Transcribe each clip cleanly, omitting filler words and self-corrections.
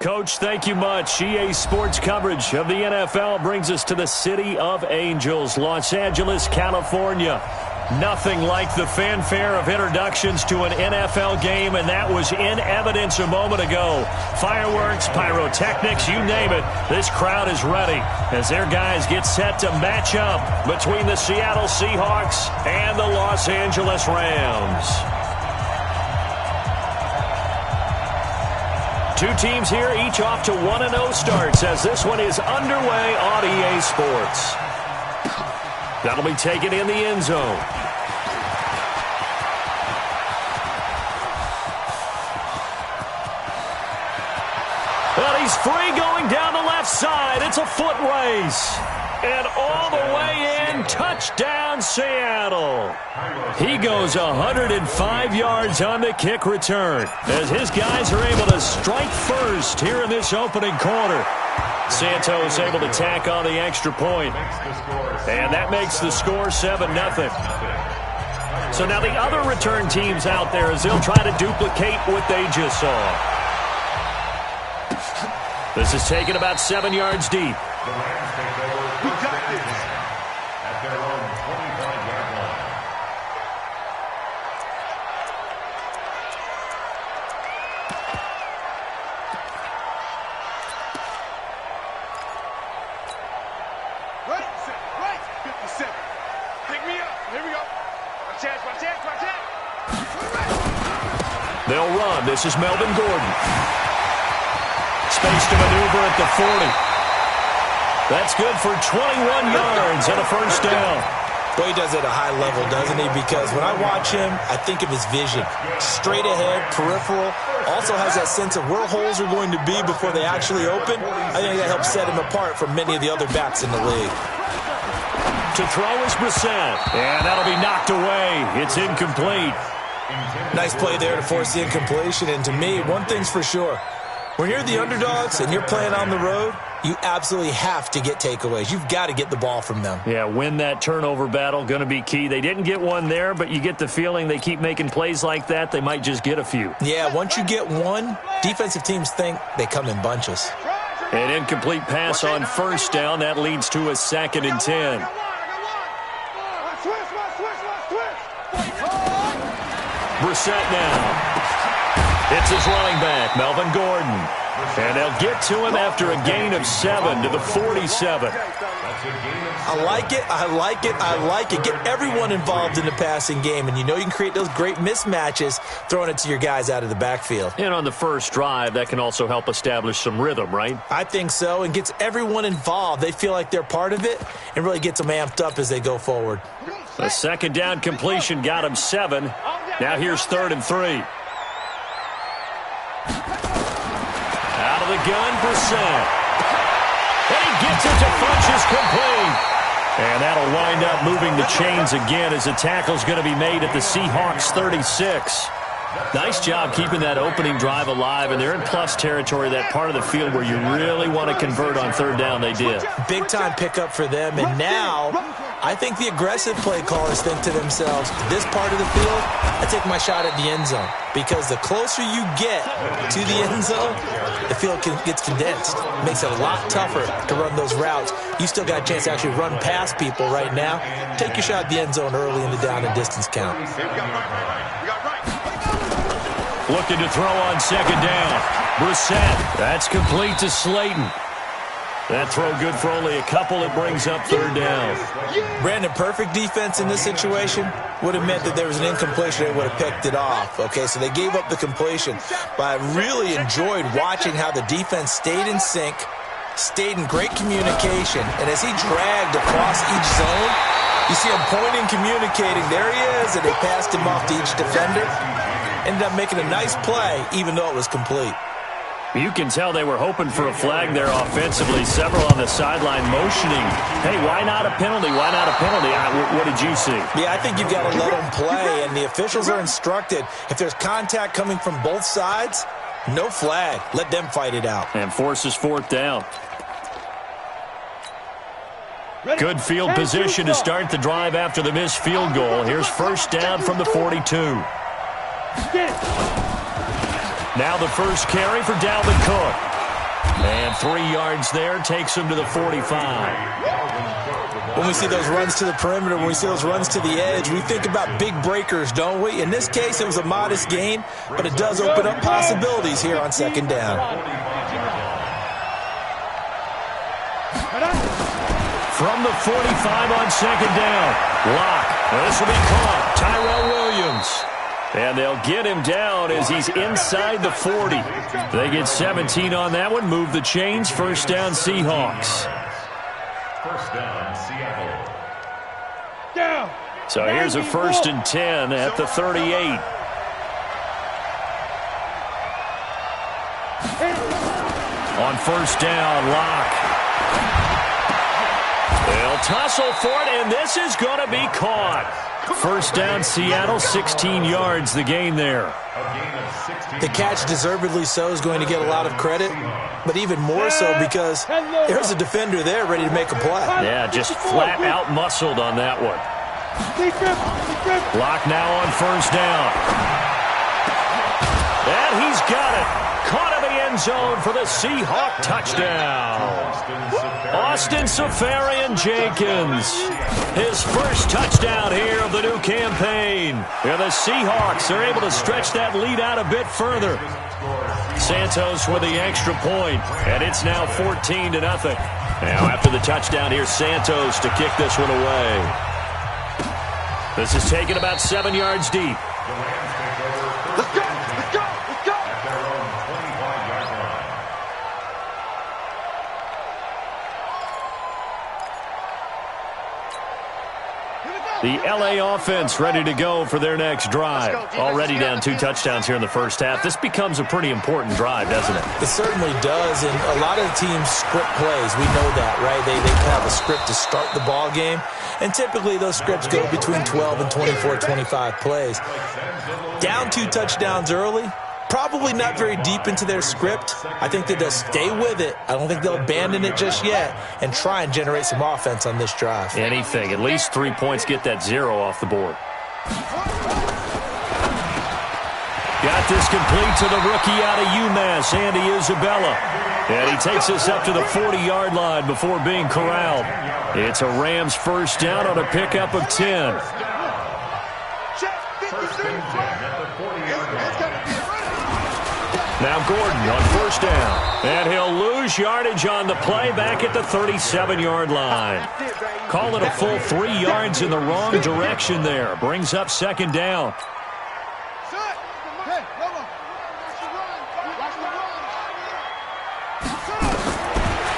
Coach, thank you much. EA Sports coverage of the NFL brings us to the City of Angels, Los Angeles, California. Nothing like the fanfare of introductions to an NFL game, and that was in evidence a moment ago. Fireworks, pyrotechnics, you name it. This crowd is ready as their guys get set to match up between the Seattle Seahawks and the Los Angeles Rams. Two teams here, each off to 1-0 starts as this one is underway on EA Sports. That'll be taken in the end zone. Well, he's free going down the left side. It's a foot race. And all the way in, touchdown Seattle. He goes 105 yards on the kick return as his guys are able to strike first here in this opening quarter. Santos able to tack on the extra point. And that makes the score 7-0. So now the other return teams out there as they'll try to duplicate what they just saw. This is taken about 7 yards deep. They'll run. This is Melvin Gordon. Space to maneuver at the 40. That's good for 21 yards and a first down. Well, he does it at a high level, doesn't he? Because when I watch him, I think of his vision. Straight ahead, peripheral. Also has that sense of where holes are going to be before they actually open. I think that helps set him apart from many of the other backs in the league. To throw is Brissett. And that'll be knocked away. It's incomplete. Nice play there to force the incompletion. And to me, one thing's for sure. When you're the underdogs and you're playing on the road, you absolutely have to get takeaways. You've got to get the ball from them. Yeah, win that turnover battle, going to be key. They didn't get one there, but you get the feeling they keep making plays like that, they might just get a few. Yeah, once you get one, defensive teams think they come in bunches. An incomplete pass on first down. That leads to a 2nd and 10. Brissett now. It's his running back, Melvin Gordon. And they'll get to him after a gain of 7 to the 47. I like it, I like it, I like it. Get everyone involved in the passing game, and you know you can create those great mismatches throwing it to your guys out of the backfield. And on the first drive, that can also help establish some rhythm, right? I think so, and gets everyone involved. They feel like they're part of it and really gets them amped up as they go forward. A 2nd down completion got him 7. Now here's 3rd and 3. Out of the gun, Brissett. And he gets it to Funchess complete. And that'll wind up moving the chains again as the tackle's going to be made at the Seahawks 36. Nice job keeping that opening drive alive, and they're in plus territory, that part of the field where you really want to convert on 3rd down. They did. Big-time pickup for them, and now I think the aggressive play callers think to themselves, this part of the field, I take my shot at the end zone, because the closer you get to the end zone, the field gets condensed. Makes it a lot tougher to run those routes. You still got a chance to actually run past people right now. Take your shot at the end zone early in the down and distance count. Looking to throw on 2nd down. Brissett. That's complete to Slayton. That throw good for only a couple. It brings up 3rd down. Brandon, perfect defense in this situation would have meant that there was an incompletion. They would have picked it off. Okay, so they gave up the completion. But I really enjoyed watching how the defense stayed in sync, stayed in great communication. And as he dragged across each zone, you see him pointing, communicating. There he is, and they passed him off to each defender. Ended up making a nice play, even though it was complete. You can tell they were hoping for a flag there offensively. Several on the sideline motioning. Hey, why not a penalty? Why not a penalty? What did you see? Yeah, I think you've got to let them play, and the officials are instructed. If there's contact coming from both sides, no flag. Let them fight it out. And forces 4th down. Good field position to start the drive after the missed field goal. Here's 1st down from the 42. Now the first carry for Dalvin Cook. And 3 yards there takes him to the 45. When we see those runs to the perimeter, when we see those runs to the edge, we think about big breakers, don't we? In this case, it was a modest gain, but it does open up possibilities here on second down. From the 45 on second down. Lock. This will be caught. Tyrell Williams. And they'll get him down as he's inside the 40. They get 17 on that one. Move the chains. First down, Seahawks. First down, Seattle. So here's a 1st and 10 at the 38. On first down, Lock. They'll tussle for it, and this is going to be caught. First down, Seattle, 16 yards the gain there. The catch, deservedly so, is going to get a lot of credit, but even more so because there's a defender there ready to make a play. Yeah, just flat out muscled on that one. Lock now on first down. And he's got it. Caught in the end zone for the Seahawk touchdown. Austin Safarian-Jenkins. His first touchdown here of the new campaign. And the Seahawks are able to stretch that lead out a bit further. Santos with the extra point, and it's now 14-0. Now after the touchdown, here's Santos to kick this one away. This is taken about 7 yards deep. Let's go! Let's go! Let's go! At their own 25-yard line. The LA offense ready to go for their next drive. Already down 2 touchdowns here in the first half. This becomes a pretty important drive, doesn't it? It certainly does, and a lot of the teams script plays. We know that, right? They have a script to start the ball game, and typically those scripts go between 12 and 24, 25 plays. Down 2 touchdowns early, probably not very deep into their script. I think they'll stay with it. I don't think they'll abandon it just yet and try and generate some offense on this drive. Anything. At least 3 points, get that 0 off the board. Got this complete to the rookie out of UMass, Andy Isabella. And he takes us up to the 40-yard line before being corralled. It's a Rams first down on a pickup of 10. Now Gordon on first down. And he'll lose yardage on the play back at the 37-yard line. Call it a full 3 yards in the wrong direction there. Brings up second down.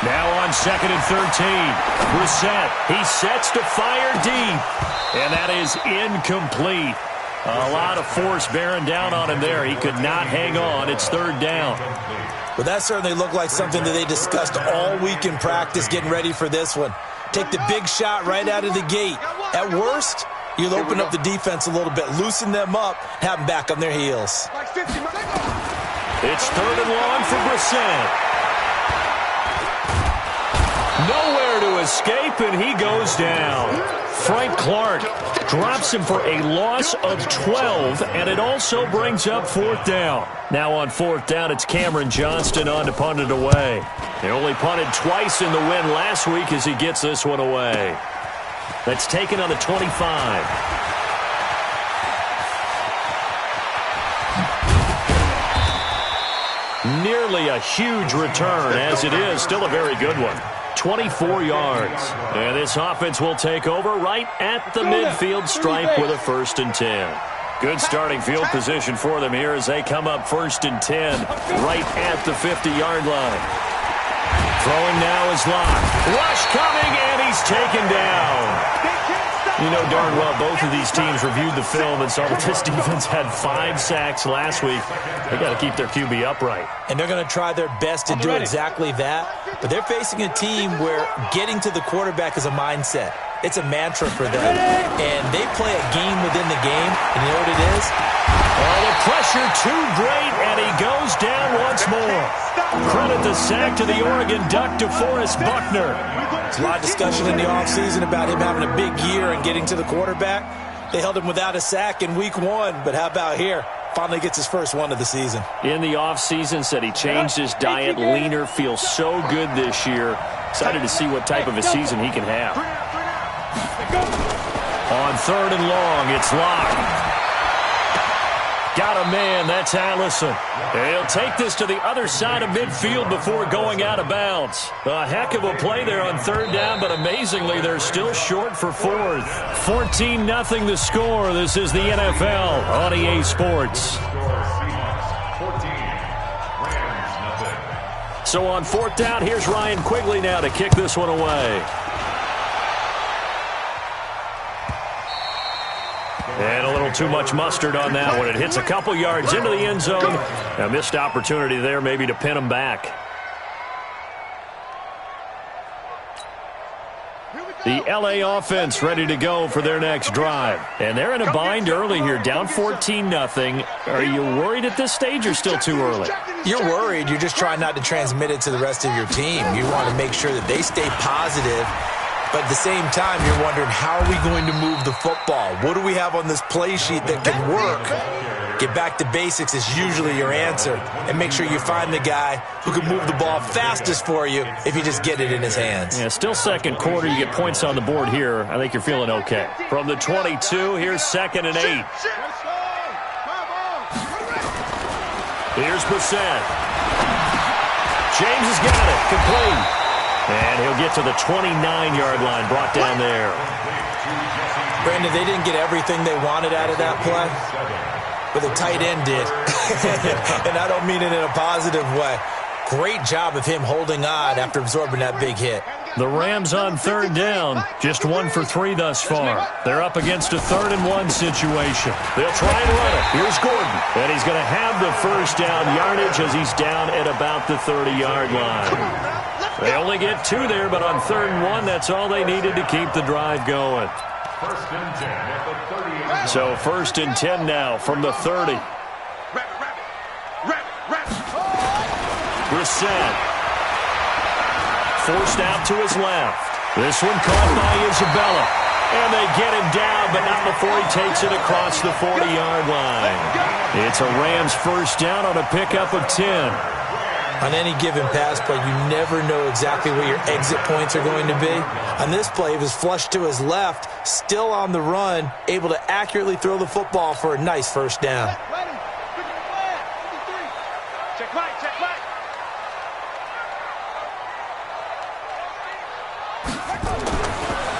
Now on second and 13. Brissett, he sets to fire deep. And that is incomplete. A lot of force bearing down on him there. He could not hang on. It's third down. Well, that certainly looked like something that they discussed all week in practice getting ready for this one. Take the big shot right out of the gate. At worst, you'll open up the defense a little bit, loosen them up, have them back on their heels. It's third and long for Brissett. Nowhere to escape, and he goes down. Frank Clark drops him for a loss of 12, and it also brings up fourth down. Now on fourth down, it's Cameron Johnston on to punt it away. He only punted twice in the win last week as he gets this one away. That's taken on the 25. Nearly a huge return, as it is still a very good one. 24 yards. And this offense will take over right at the midfield stripe with a 1st and 10. Good starting field position for them here as they come up 1st and 10 right at the 50-yard line. Throwing now is Locke. Rush coming, and he's taken down. You know darn well both of these teams reviewed the film and saw that this defense had 5 sacks last week. They got to keep their QB upright. And they're going to try their best to do exactly that. But they're facing a team where getting to the quarterback is a mindset. It's a mantra for them. And they play a game within the game. And you know what it is? Oh, the pressure too great, and he goes down once more. Credit the sack to the Oregon Duck, DeForest Buckner. There's a lot of discussion in the offseason about him having a big year and getting to the quarterback. They held him without a sack in week 1, but how about here? Finally gets his first one of the season. In the offseason, said he changed his diet, leaner, feels so good this year. Excited to see what type of a season he can have. On 3rd and long, it's Locke. Got a man, that's Allison. He'll take this to the other side of midfield before going out of bounds. A heck of a play there on 3rd down, but amazingly, they're still short for 4th. 14-0 the score. This is the NFL on EA Sports. So on 4th down, here's Ryan Quigley now to kick this one away. And a little too much mustard on that one. It hits a couple yards into the end zone. A missed opportunity there maybe to pin him back. The LA offense ready to go for their next drive. And they're in a bind early here, down 14-0. Are you worried at this stage or still too early? You're worried. You're just trying not to transmit it to the rest of your team. You want to make sure that they stay positive. But at the same time, you're wondering, how are we going to move the football? What do we have on this play sheet that can work? Get back to basics is usually your answer. And make sure you find the guy who can move the ball fastest for you if you just get it in his hands. Yeah, still second quarter. You get points on the board here. I think you're feeling okay. From the 22, here's 2nd and 8. Here's Brissett. James has got it. Complete. And he'll get to the 29-yard line, brought down there. Brandon, they didn't get everything they wanted out of that play, but the tight end did. And I don't mean it in a positive way. Great job of him holding on after absorbing that big hit. The Rams on 3rd down, just 1 for 3 thus far. They're up against a 3rd and 1 situation. They'll try and run it. Here's Gordon. And he's going to have the first down yardage as he's down at about the 30-yard line. They only get 2 there, but on 3rd and 1, that's all they needed to keep the drive going. So 1st and 10 now from the 30. Brissett. Forced out to his left. This one caught by Isabella. And they get him down, but not before he takes it across the 40-yard line. It's a Rams first down on a pickup of 10. On any given pass play, you never know exactly where your exit points are going to be. On this play, he was flushed to his left, still on the run, able to accurately throw the football for a nice first down.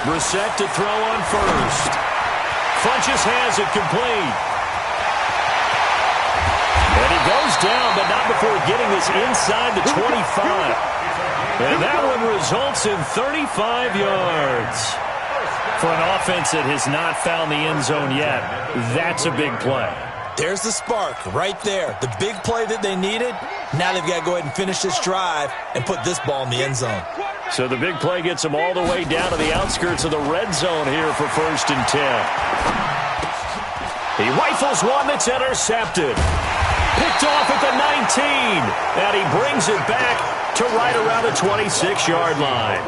Brissett to throw on first. Funches has it complete. And he goes down, but not before getting this inside the 25. And that one results in 35 yards. For an offense that has not found the end zone yet, that's a big play. There's the spark right there. The big play that they needed. Now they've got to go ahead and finish this drive and put this ball in the end zone. So the big play gets them all the way down to the outskirts of the red zone here for 1st and 10. He rifles one that's intercepted. Picked off at the 19. And he brings it back to right around the 26-yard line.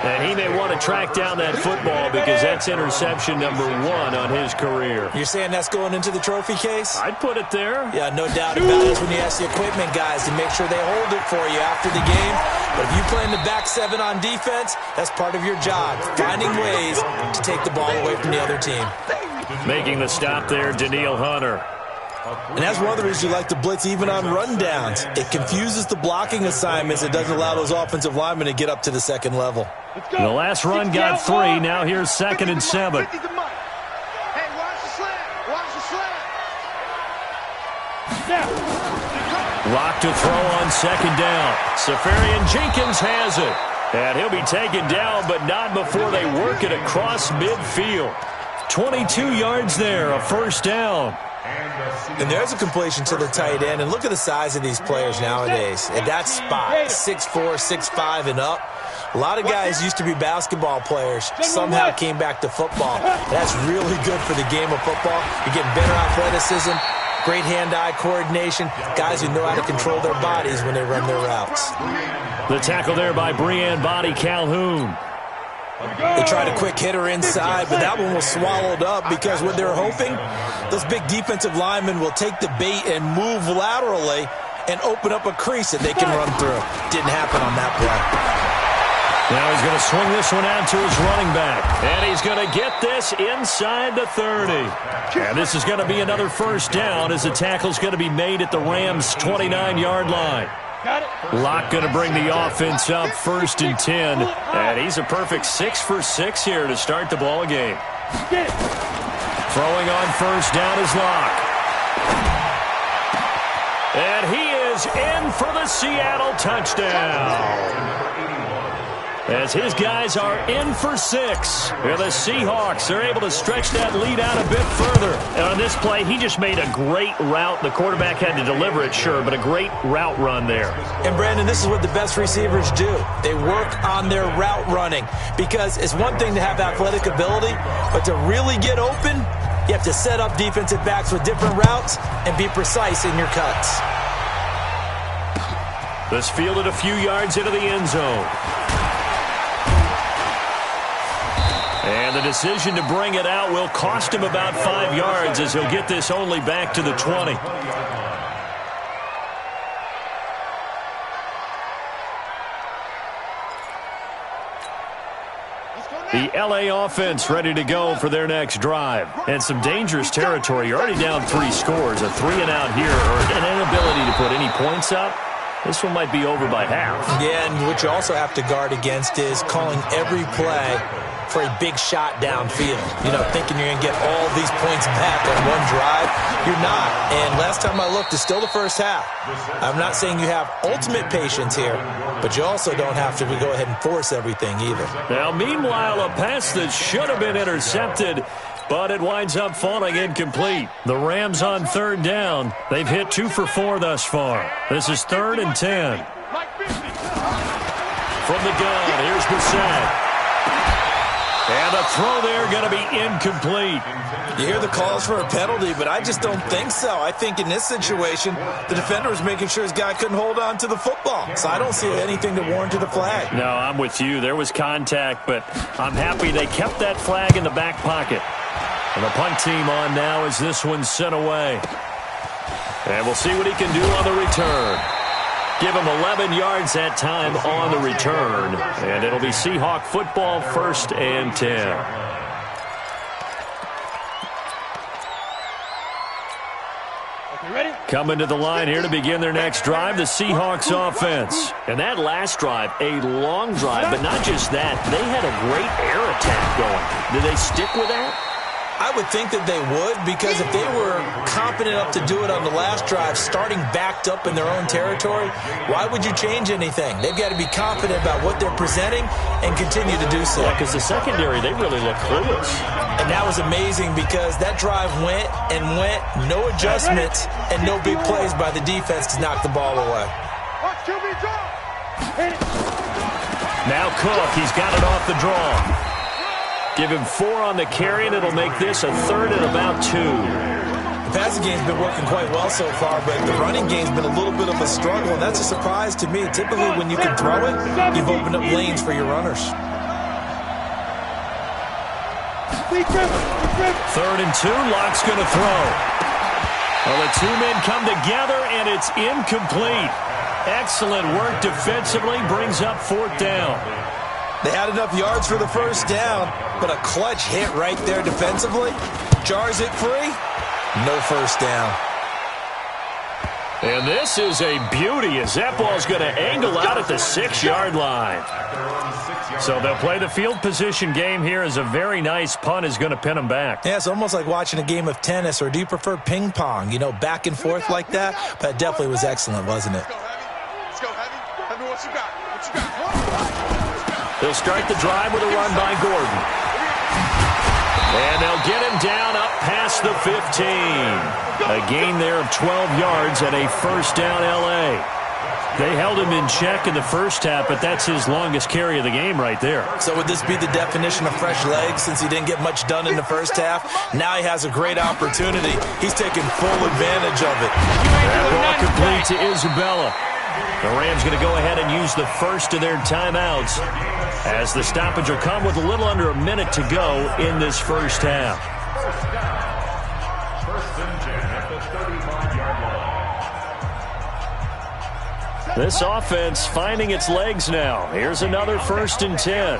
And he may want to track down that football because that's interception number 1 on his career. You're saying that's going into the trophy case? I'd put it there. Yeah, no doubt about it. That's when you ask the equipment guys to make sure they hold it for you after the game. But if you play in the back 7 on defense, that's part of your job, finding ways to take the ball away from the other team. Making the stop there, Danielle Hunter. And that's one of the reasons you like to blitz even on rundowns. It confuses the blocking assignments. It doesn't allow those offensive linemen to get up to the second level. The last run got 3. Now here's 2nd and 7. Hey, watch the slant. Watch the slant. Lock to throw on 2nd down. Safarian Jenkins has it. And he'll be taken down, but not before they work it across midfield. 22 yards there, a first down. And there's a completion to the tight end. And look at the size of these players nowadays. At that spot, 6'4", 6'5", and up. A lot of guys used to be basketball players, somehow came back to football. That's really good for the game of football. You're getting better athleticism, great hand-eye coordination, guys who know how to control their bodies when they run their routes. The tackle there by Breanne Body Calhoun. They tried a quick hitter inside, but that one was swallowed up because what they're hoping, those big defensive linemen will take the bait and move laterally and open up a crease that they can run through. Didn't happen on that play. Now he's going to swing this one out to his running back. And he's going to get this inside the 30. And this is going to be another first down as the tackle's going to be made at the Rams' 29-yard line. Locke going to bring the offense up 1st and 10. And he's a perfect 6 for 6 here to start the ball game. Throwing on first down is Locke. And he is in for the Seattle touchdown. As his guys are in for 6. And the Seahawks are able to stretch that lead out a bit further. And on this play, he just made a great route. The quarterback had to deliver it, sure, but a great route run there. And, Brandon, this is what the best receivers do. They work on their route running because it's one thing to have athletic ability, but to really get open, you have to set up defensive backs with different routes and be precise in your cuts. This fielded a few yards into the end zone. And the decision to bring it out will cost him about 5 yards as he'll get this only back to the 20. The LA offense ready to go for their next drive. And some dangerous territory. You're already down 3 scores. A 3-and-out here or an inability to put any points up. This one might be over by half. Yeah, and what you also have to guard against is calling every play for a big shot downfield. You know, thinking you're going to get all these points back on one drive. You're not. And last time I looked, it's still the first half. I'm not saying you have ultimate patience here, but you also don't have to go ahead and force everything either. Now, meanwhile, a pass that should have been intercepted, but it winds up falling incomplete. The Rams on 3rd down. They've hit 2 for 4 thus far. This is 3rd and 10. From the gun, here's Brissett. And a throw there going to be incomplete. You hear the calls for a penalty, but I just don't think so. I think in this situation, the defender was making sure his guy couldn't hold on to the football. So I don't see anything to warrant a flag. No, I'm with you. There was contact, but I'm happy they kept that flag in the back pocket. And the punt team on now as this one's sent away. And we'll see what he can do on the return. Give him 11 yards that time on the return. And it'll be Seahawk football 1st and 10. Coming to the line here to begin their next drive, the Seahawks offense. And that last drive, a long drive, but not just that. They had a great air attack going. Did they stick with that? I would think that they would, because if they were confident enough to do it on the last drive, starting backed up in their own territory, why would you change anything? They've got to be confident about what they're presenting and continue to do so. Yeah, because the secondary, they really look clueless. And that was amazing because that drive went and went, no adjustments and no big plays by the defense to knock the ball away. Now Cook, he's got it off the draw. Give him 4 on the carry, and it'll make this a 3rd and about 2. The passing game's been working quite well so far, but the running game's been a little bit of a struggle, and that's a surprise to me. Typically, when you can throw it, you've opened up lanes for your runners. 3rd and 2, Locke's going to throw. Well, the 2 men come together, and it's incomplete. Excellent work defensively, brings up 4th down. They had enough yards for the first down, but a clutch hit right there defensively. Jars it free. No first down. And this is a beauty as that ball's going to angle out at the 6-yard line. So they'll play the field position game here as a very nice punt is going to pin them back. Yeah, it's almost like watching a game of tennis, or do you prefer ping pong? You know, back and forth like that? But it definitely was excellent, wasn't it? Let's go, Heavy. Heavy, what you got? What you got? They'll start the drive with a run by Gordon. And they'll get him down up past the 15. A gain there of 12 yards and a first down L.A. They held him in check in the first half, but that's his longest carry of the game right there. So would this be the definition of fresh legs since he didn't get much done in the first half? Now he has a great opportunity. He's taking full advantage of it. That ball complete to Isabella. The Rams going to go ahead and use the first of their timeouts. as the stoppage will come with a little under a minute to go in this first half. First and 10 at the 35-yard line. This offense finding its legs now. Here's another first and 10.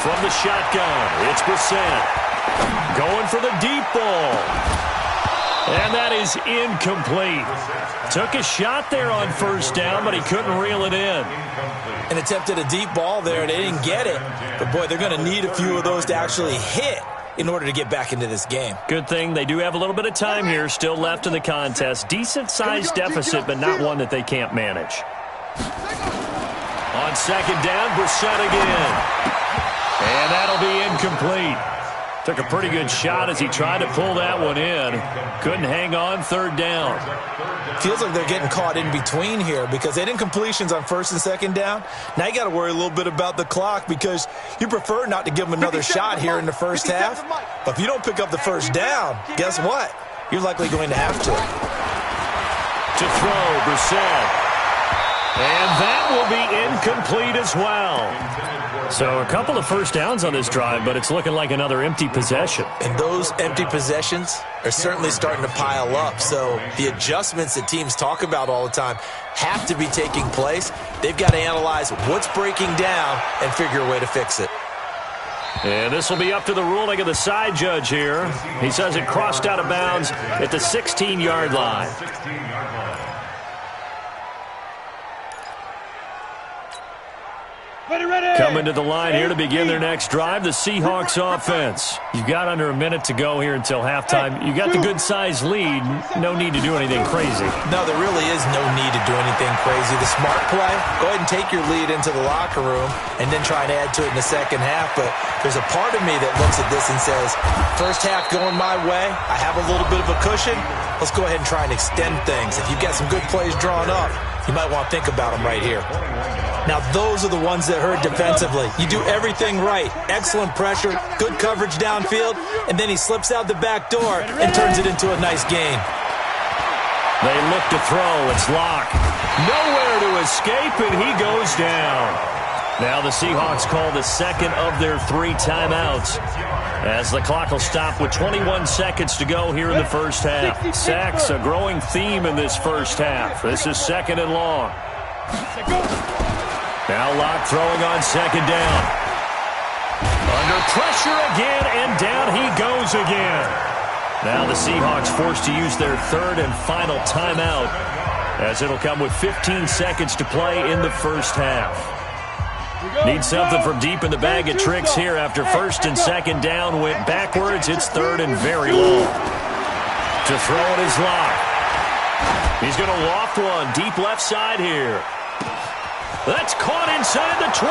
From the shotgun, it's Brissett. Going for the deep ball. And that is incomplete. Took a shot there on first down, but he couldn't reel it in. And attempted a deep ball there, and they didn't get it. But, boy, they're going to need a few of those to actually hit in order to get back into this game. Good thing they do have a little bit of time here still left in the contest. Decent-sized deficit, but not one that they can't manage. On second down, Brissett again. And that'll be incomplete. Took a pretty good shot as he tried to pull that one in. Couldn't hang on third down. Feels like they're getting caught in between here because they didn't incompletions on first and second down. Now you got to worry a little bit about the clock because you prefer not to give them another shot here in the first half. But if you don't pick up the first down, guess what? You're likely going to have to. To throw, Brissett. And that will be incomplete as well. So a couple of first downs on this drive, but it's looking like another empty possession. And those empty possessions are certainly starting to pile up. So the adjustments that teams talk about all the time have to be taking place. They've got to analyze what's breaking down and figure a way to fix it. And this will be up to the ruling of the side judge here. He says it crossed out of bounds at the 16-yard line. Coming to the line here to begin their next drive, the Seahawks offense. You've got under a minute to go here until halftime. You got the good-sized lead. No need to do anything crazy. No, there really is no need to do anything crazy. The smart play, go ahead and take your lead into the locker room and then try and add to it in the second half. But there's a part of me that looks at this and says, first half going my way, I have a little bit of a cushion. Let's go ahead and try and extend things. If you've got some good plays drawn up, you might want to think about them right here. Now, those are the ones that hurt defensively. You do everything right. Excellent pressure, good coverage downfield, and then he slips out the back door and turns it into a nice gain. They look to throw. It's Locke. Nowhere to escape, and he goes down. Now the Seahawks call the second of their 3 timeouts as the clock will stop with 21 seconds to go here in the first half. Sacks, a growing theme in this first half. This is second and long. Now Locke throwing on second down. Under pressure again, and down he goes again. Now the Seahawks forced to use their third and final timeout as it'll come with 15 seconds to play in the first half. Need something from deep in the bag of tricks here after first and second down went backwards. It's third and very long. To throw it is Locke. He's going to loft one deep left side here. That's caught inside the 20.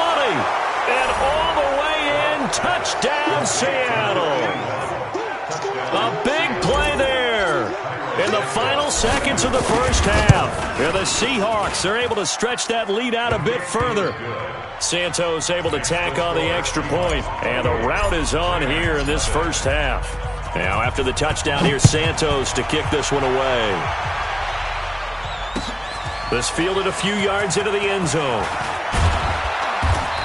And all the way in, touchdown Seattle. A big play there in the final seconds of the first half. And the Seahawks are able to stretch that lead out a bit further. Santos able to tack on the extra point, and the route is on here in this first half. Now after the touchdown, here's Santos to kick this one away. This fielded a few yards into the end zone.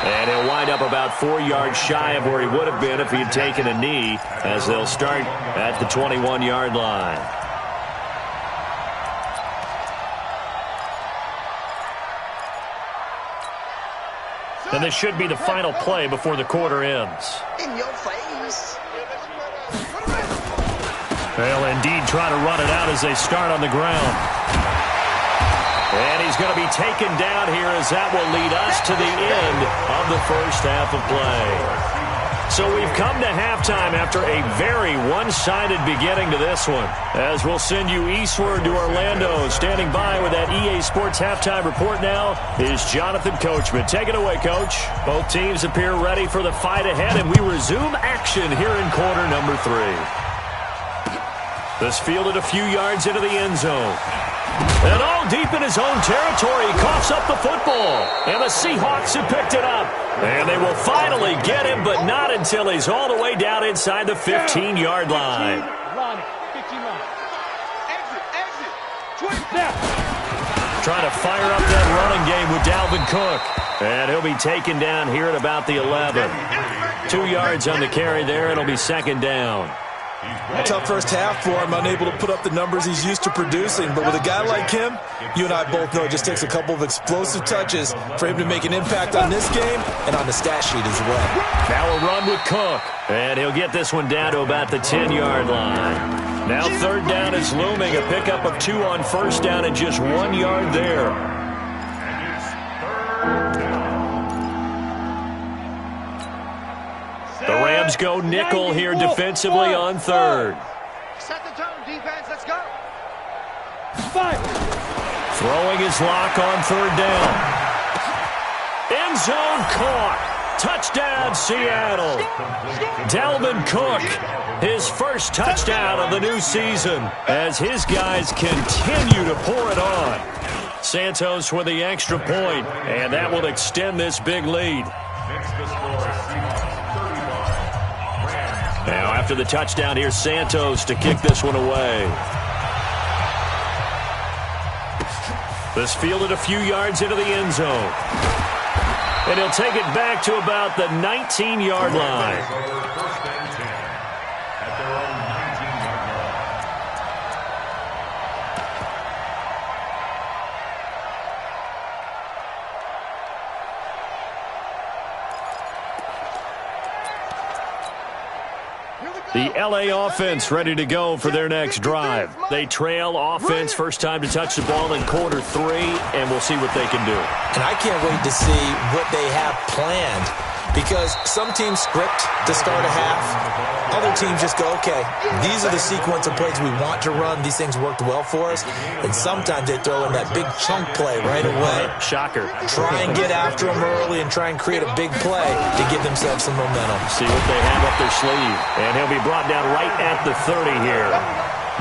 And he'll wind up about 4 yards shy of where he would have been if he had taken a knee, as they'll start at the 21-yard line. And this should be the final play before the quarter ends. In your face. They'll indeed try to run it out as they start on the ground. And he's going to be taken down here as that will lead us to the end of the first half of play. So we've come to halftime after a very one-sided beginning to this one. As we'll send you eastward to Orlando. Standing by with that EA Sports halftime report now is Jonathan Coachman. Take it away, Coach. Both teams appear ready for the fight ahead, and we resume action here in quarter number 3. This fielded a few yards into the end zone. And all deep in his own territory, he coughs up the football. And the Seahawks have picked it up. And they will finally get him, but not until he's all the way down inside the 15-yard line. Trying to fire up that running game with Dalvin Cook. And he'll be taken down here at about the 11. 2 yards on the carry there. It'll be second down. Tough first half for him, unable to put up the numbers he's used to producing. But with a guy like him, you and I both know it just takes a couple of explosive touches for him to make an impact on this game and on the stat sheet as well. Now a run with Cook. And he'll get this one down to about the 10-yard line. Now third down is looming. A pickup of 2 on first down and just 1 yard there. The Rams go nickel here defensively on third. Set the tone, defense. Let's go. Throwing his lock on third down. End zone caught. Touchdown, Seattle. Dalvin Cook, his first touchdown of the new season as his guys continue to pour it on. Santos with the extra point, and that will extend this big lead. Now after the touchdown, here's Santos to kick this one away. This fielded a few yards into the end zone. And he'll take it back to about the 19-yard line. The LA offense ready to go for their next drive. They trail offense, first time to touch the ball in quarter 3, and we'll see what they can do. And I can't wait to see what they have planned, because some teams script to start a half. Other teams just go, okay, these are the sequence of plays we want to run. These things worked well for us. And sometimes they throw in that big chunk play right away. Shocker. Try and get after them early and try and create a big play to give themselves some momentum. See what they have up their sleeve. And he'll be brought down right at the 30 here.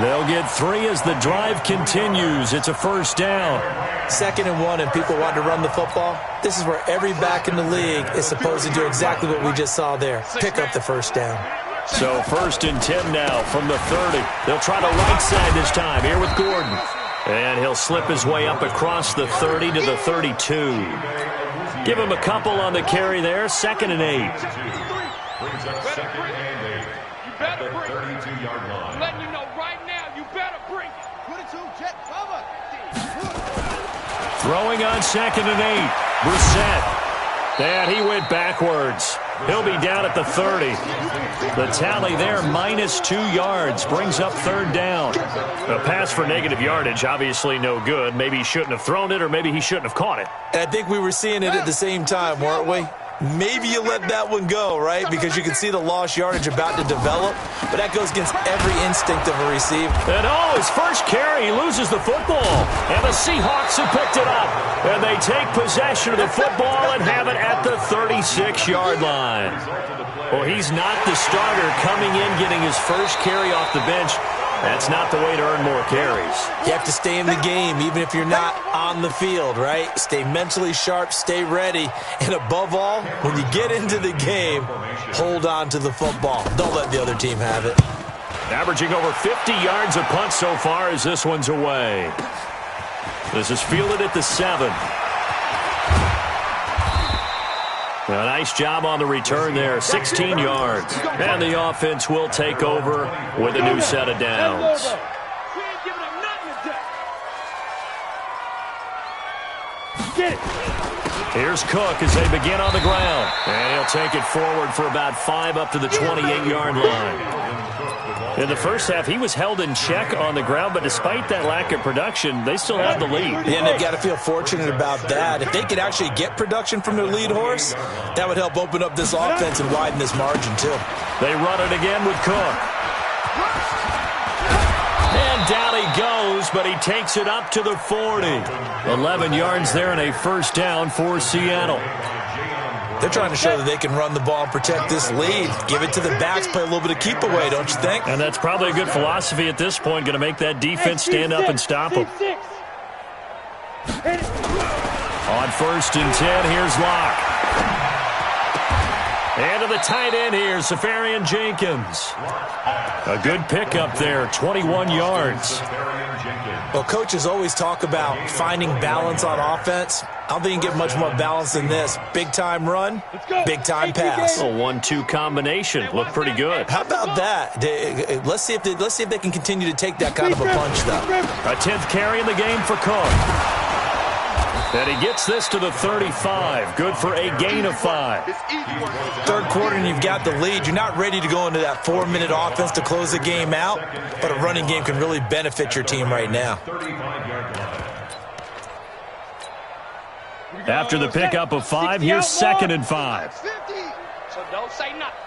They'll get 3 as the drive continues. It's a first down. 2nd and 1 and people want to run the football. This is where every back in the league is supposed to do exactly what we just saw there. Pick up the first down. So 1st and 10 now from the 30. They'll try the right side this time here with Gordon. And he'll slip his way up across the 30 to the 32. Give him a couple on the carry there. 2nd and 8. Brings up 2nd and 8 at the 32-yard line. Letting you know right now, you better bring it. Put it to jet cover. Throwing on 2nd and 8. Brissett. And he went backwards. He'll be down at the 30. The tally there, -2 yards, brings up third down. A pass for negative yardage, obviously no good. Maybe he shouldn't have thrown it, or maybe he shouldn't have caught it. And I think we were seeing it at the same time, weren't we? Maybe you let that one go, right? Because you can see the lost yardage about to develop. But that goes against every instinct of a receiver. And his first carry, he loses the football. And the Seahawks have picked it up. And they take possession of the football and have it at the 36-yard line. Well, he's not the starter coming in, getting his first carry off the bench. That's not the way to earn more carries. You have to stay in the game, even if you're not on the field, right? Stay mentally sharp, stay ready. And above all, when you get into the game, hold on to the football. Don't let the other team have it. Averaging over 50 yards a punt so far as this one's away. This is fielded at the 7. A nice job on the return there, 16 yards. And the offense will take over with a new set of downs. Here's Cook as they begin on the ground. And he'll take it forward for about 5 up to the 28-yard line. In the first half, he was held in check on the ground, but despite that lack of production, they still have the lead. Yeah, and they've got to feel fortunate about that. If they could actually get production from their lead horse, that would help open up this offense and widen this margin, too. They run it again with Cook. And down he goes, but he takes it up to the 40. 11 yards there and a first down for Seattle. They're trying to show that they can run the ball and protect this lead. Give it to the backs, play a little bit of keep away, don't you think? And that's probably a good philosophy at this point, going to make that defense stand up and stop them. On 1st and 10, here's Locke. And to the tight end here, Safarian Jenkins. A good pickup there, 21 yards. Well, coaches always talk about finding balance on offense. I don't think you can get much more balance than this. Big-time run, big-time pass. A 1-2 combination. Looked pretty good. How about that? Let's see if they can continue to take that kind of a punch, though. A 10th carry in the game for Cook. And he gets this to the 35. Good for a gain of 5. Third quarter and you've got the lead. You're not ready to go into that 4-minute offense to close the game out, but a running game can really benefit your team right now. After the pickup of 5, here's 2nd and 5. So don't say nothing.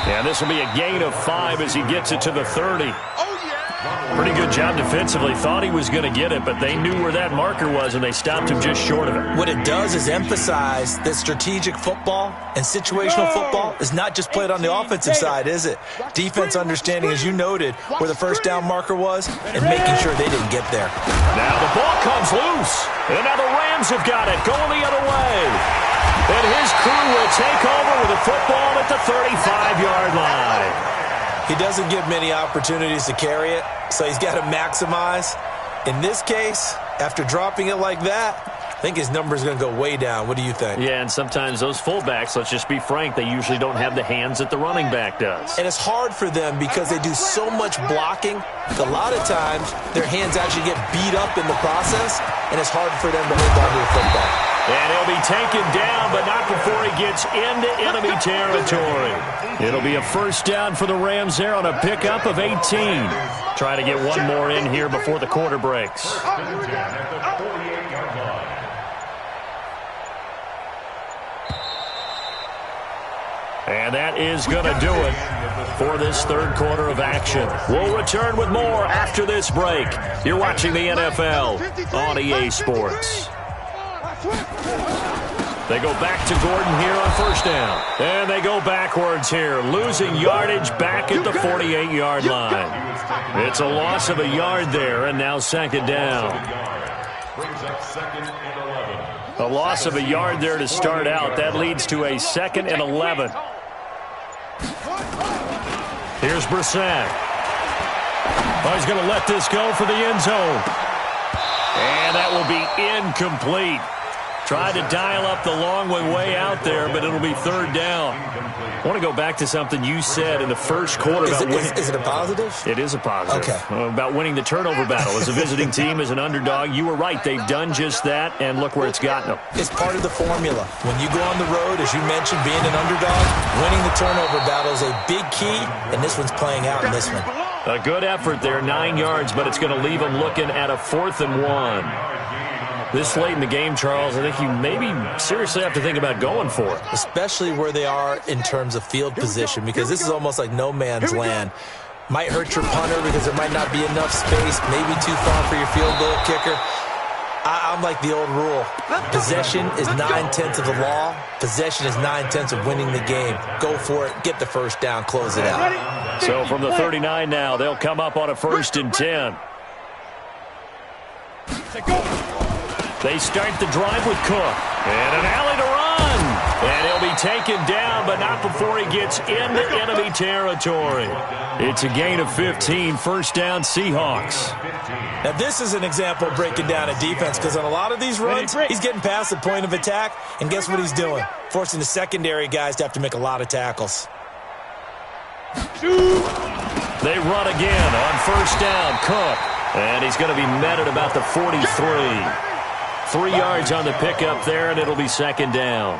And this will be a gain of 5 as he gets it to the 30. Oh, yeah. Pretty good job defensively. Thought he was going to get it, but they knew where that marker was, and they stopped him just short of it. What it does is emphasize that strategic football and situational football is not just played on the offensive side, is it? Defense understanding, as you noted, where the first down marker was and making sure they didn't get there. Now the ball comes loose, and now the Rams have got it, going the other way. And his crew will take over with a football at the 35-yard line. He doesn't get many opportunities to carry it, so he's got to maximize. In this case, after dropping it like that, I think his number is going to go way down. What do you think? Yeah, and sometimes those fullbacks, let's just be frank, they usually don't have the hands that the running back does. And it's hard for them because they do so much blocking. A lot of times, their hands actually get beat up in the process, and it's hard for them to hold on to the football. And he'll be taken down, but not before he gets into enemy territory. It'll be a first down for the Rams there on a pickup of 18. Try to get one more in here before the quarter breaks. And that is going to do it for this third quarter of action. We'll return with more after this break. You're watching the NFL on EA Sports. They go back to Gordon here on first down. And they go backwards here, losing yardage back at the 48-yard line. It's a loss of a yard there, and now second down. A loss of a yard there to start out. That leads to a 2nd and 11. Here's Brissett. Oh, he's going to let this go for the end zone. And that will be incomplete. Tried to dial up the long way out there, but it'll be third down. I want to go back to something you said in the first quarter. Is it a positive? It is a positive. Okay. About winning the turnover battle. As a visiting team, as an underdog, you were right. They've done just that, and look where it's gotten them. It's part of the formula. When you go on the road, as you mentioned, being an underdog, winning the turnover battle is a big key, and this one's playing out in this one. A good effort there, 9 yards, but it's going to leave them looking at a 4th and 1. This late in the game, Charles, I think you maybe seriously have to think about going for it. Especially where they are in terms of field position, because this is almost like no man's land. Might hurt your punter because there might not be enough space, maybe too far for your field goal kicker. I'm like the old rule. Possession is 9/10 of the law. Possession is 9/10 of winning the game. Go for it. Get the first down. Close it out. So from the 39 now, they'll come up on a 1st and 10. They start the drive with Cook. And an alley to run. And he'll be taken down, but not before he gets into enemy territory. It's a gain of 15, first down Seahawks. Now, this is an example of breaking down a defense, because on a lot of these runs, he's getting past the point of attack, and guess what he's doing? Forcing the secondary guys to have to make a lot of tackles. They run again on first down, Cook. And he's going to be met at about the 43. 3 yards on the pickup there, and it'll be second down.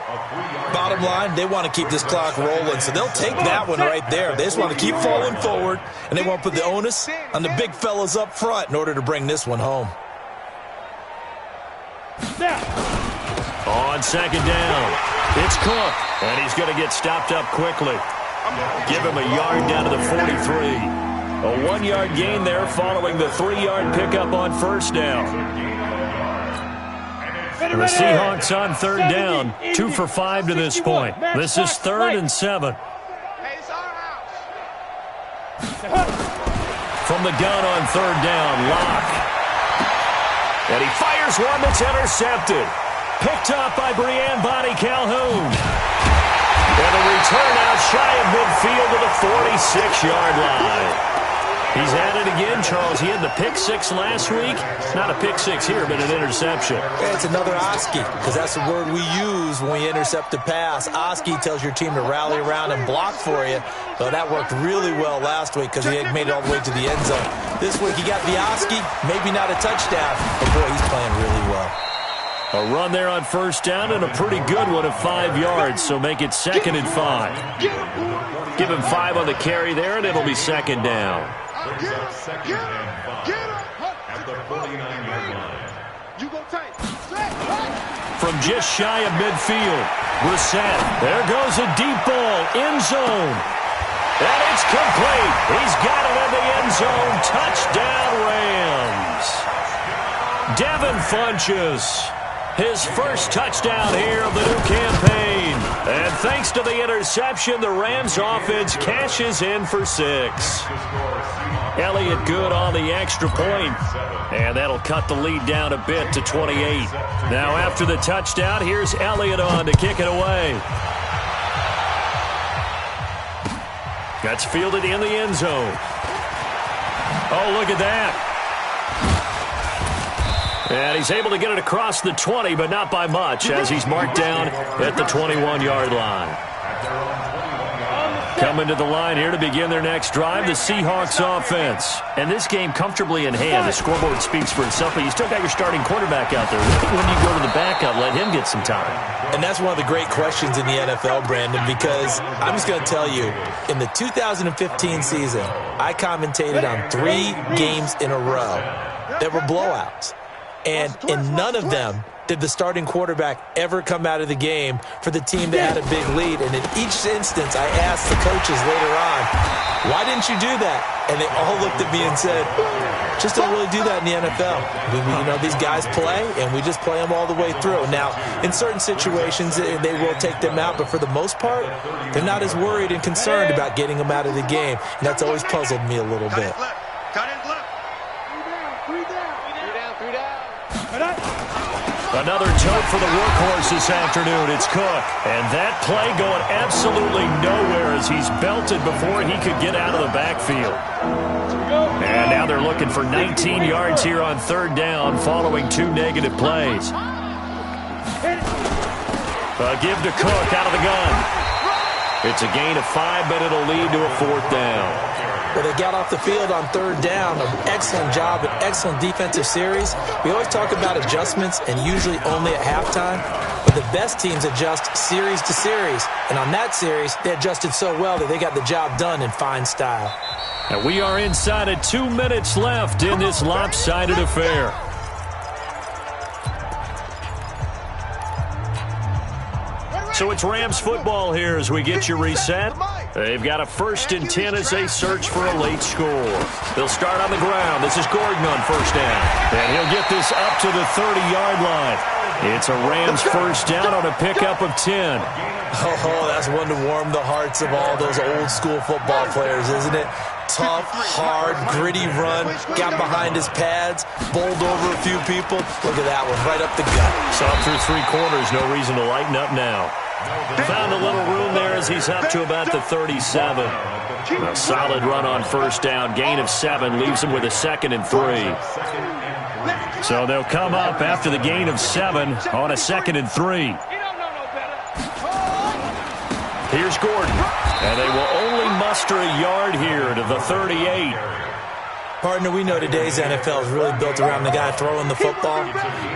Bottom line, they want to keep this clock rolling, so they'll take that one right there. They just want to keep falling forward, and they want to put the onus on the big fellas up front in order to bring this one home. On second down, it's Cook, and he's going to get stopped up quickly. Give him a yard down to the 43. A 1-yard gain there following the 3-yard pickup on first down. The Seahawks on third down, 2 for 5 to this point. This is 3rd and 7. From the gun on third down, Locke. And he fires one that's intercepted. Picked up by Brianne Bonnie Calhoun. And a return out shy of midfield to the 46-yard line. He's at it again, Charles. He had the pick six last week. Not a pick six here, but an interception. Yeah, it's another Oski, because that's the word we use when we intercept a pass. Oski tells your team to rally around and block for you. But that worked really well last week because he had made it all the way to the end zone. This week he got the Oski, maybe not a touchdown, but boy, he's playing really well. A run there on first down and a pretty good one of 5 yards, so make it 2nd and 5. Give him 5 on the carry there, and it'll be 2nd down. Brings up 2nd and 5 at the 49-yard line. You go tight. From just shy of midfield, Brissett. There goes a deep ball, end zone. And it's complete. He's got it in the end zone. Touchdown, Rams. Devin Funchess. His first touchdown here of the new campaign. And thanks to the interception, the Rams offense cashes in for 6. Elliott good on the extra point. And that'll cut the lead down a bit to 28. Now after the touchdown, here's Elliott on to kick it away. That's fielded in the end zone. Oh, look at that. And he's able to get it across the 20, but not by much, as he's marked down at the 21-yard line. Coming to the line here to begin their next drive, the Seahawks offense. And this game comfortably in hand. The scoreboard speaks for itself, but you still got your starting quarterback out there. When you go to the backup, let him get some time. And that's one of the great questions in the NFL, Brandon, because I'm just going to tell you, in the 2015 season, I commentated on 3 games in a row that were blowouts. And in none of them did the starting quarterback ever come out of the game for the team that had a big lead. And in each instance, I asked the coaches later on, why didn't you do that? And they all looked at me and said, just don't really do that in the NFL. You know, these guys play, and we just play them all the way through. Now, in certain situations, they will take them out, but for the most part, they're not as worried and concerned about getting them out of the game. And that's always puzzled me a little bit. Another tote for the workhorse this afternoon. It's Cook. And that play going absolutely nowhere as he's belted before he could get out of the backfield. And now they're looking for 19 yards here on 3rd down following 2 negative plays. A give to Cook out of the gun. It's a gain of 5, but it'll lead to a 4th down. Well, they got off the field on 3rd down. An excellent job, an excellent defensive series. We always talk about adjustments, and usually only at halftime. But the best teams adjust series to series. And on that series, they adjusted so well that they got the job done in fine style. And we are inside of 2 minutes left in this lopsided affair. So it's Rams football here as we get you reset. They've got a 1st and 10 as they search for a late score. They'll start on the ground. This is Gordon on 1st down. And he'll get this up to the 30-yard line. It's a Rams 1st down on a pickup of 10. Oh, that's one to warm the hearts of all those old-school football players, isn't it? Tough, hard, gritty run, got behind his pads, bowled over a few people. Look at that one, right up the gut. So up through 3 quarters, no reason to lighten up now. Found a little room there as he's up to about the 37. A solid run on 1st down, gain of 7, leaves him with a 2nd and 3. So they'll come up after the gain of 7 on a 2nd and 3. Here's Gordon, and they will only muster a yard here to the 38. Partner, we know today's NFL is really built around the guy throwing the football.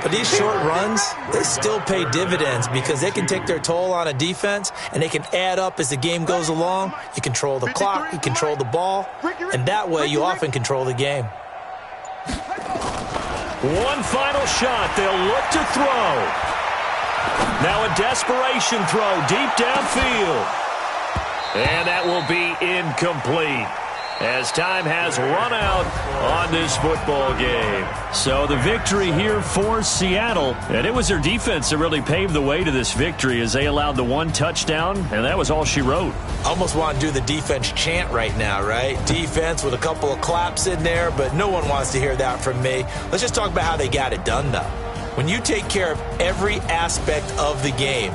But these short runs, they still pay dividends because they can take their toll on a defense, and they can add up as the game goes along. You control the clock, you control the ball, and that way you often control the game. One final shot. They'll look to throw. Now a desperation throw deep downfield. And that will be incomplete. as time has run out on this football game. So the victory here for Seattle, and it was their defense that really paved the way to this victory as they allowed the one touchdown, and that was all she wrote. Almost want to do the defense chant right now, right? Defense with a couple of claps in there, but no one wants to hear that from me. Let's just talk about how they got it done, though. When you take care of every aspect of the game,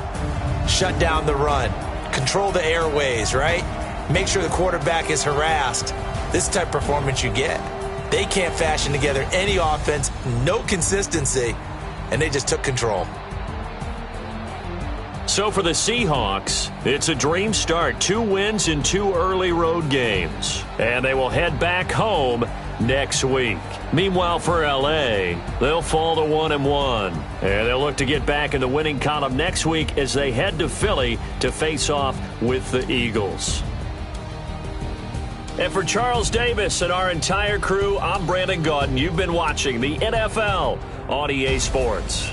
shut down the run, control the airways, right? Make sure the quarterback is harassed. This type of performance you get. They can't fashion together any offense, no consistency, and they just took control. So for the Seahawks, it's a dream start. 2 wins in 2 early road games. And they will head back home next week. Meanwhile, for L.A., they'll fall to 1-1. And they'll look to get back in the winning column next week as they head to Philly to face off with the Eagles. And for Charles Davis and our entire crew, I'm Brandon Gaudin. You've been watching the NFL on EA Sports.